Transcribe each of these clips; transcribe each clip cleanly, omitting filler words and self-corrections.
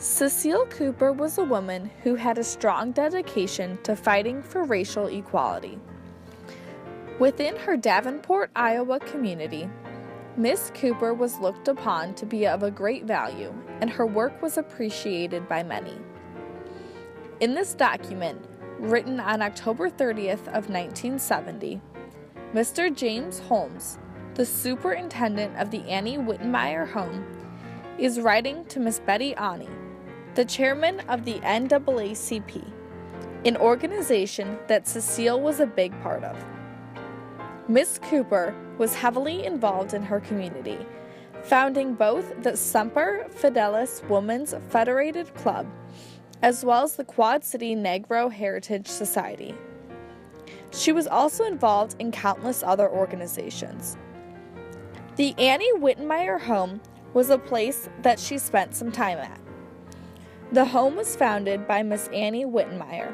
Cecile Cooper was a woman who had a strong dedication to fighting for racial equality. Within her Davenport, Iowa community, Miss Cooper was looked upon to be of a great value, and her work was appreciated by many. In this document, written on October 30th of 1970, Mr. James Holmes, the superintendent of the Annie Wittenmeyer home, is writing to Miss Betty Ani, the chairman of the NAACP, an organization that Cecile was a big part of. Miss Cooper was heavily involved in her community, founding both the Semper Fidelis Women's Federated Club as well as the Quad City Negro Heritage Society. She was also involved in countless other organizations. The Annie Wittenmeyer home was a place that she spent some time at. The home was founded by Miss Annie Wittenmeyer,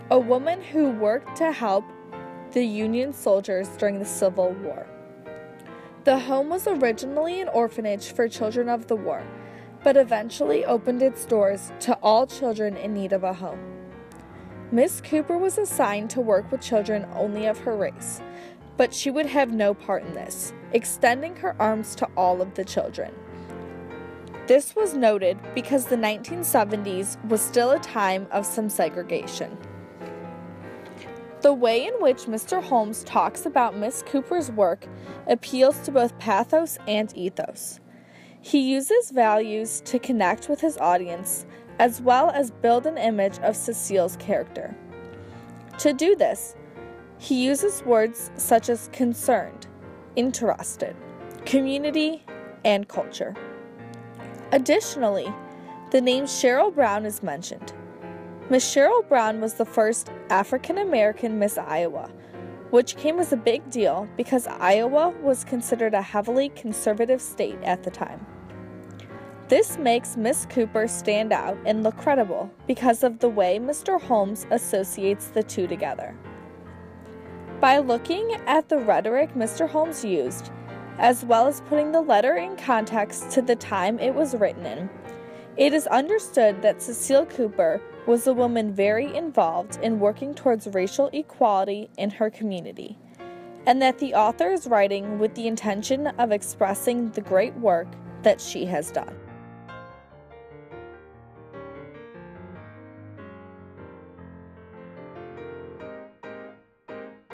a woman who worked to help the Union soldiers during the Civil War. The home was originally an orphanage for children of the war, but eventually opened its doors to all children in need of a home. Miss Cooper was assigned to work with children only of her race, but she would have no part in this, extending her arms to all of the children. This was noted because the 1970s was still a time of some segregation. The way in which Mr. Holmes talks about Miss Cooper's work appeals to both pathos and ethos. He uses values to connect with his audience, as well as build an image of Cecile's character. To do this, he uses words such as concerned, interested, community, and culture. Additionally, the name Cheryl Brown is mentioned. Miss Cheryl Brown was the first African-American Miss Iowa, which came as a big deal because Iowa was considered a heavily conservative state at the time. This makes Miss Cooper stand out and look credible because of the way Mr. Holmes associates the two together. By looking at the rhetoric Mr. Holmes used, as well as putting the letter in context to the time it was written in, it is understood that Cecile Cooper was a woman very involved in working towards racial equality in her community, and that the author is writing with the intention of expressing the great work that she has done.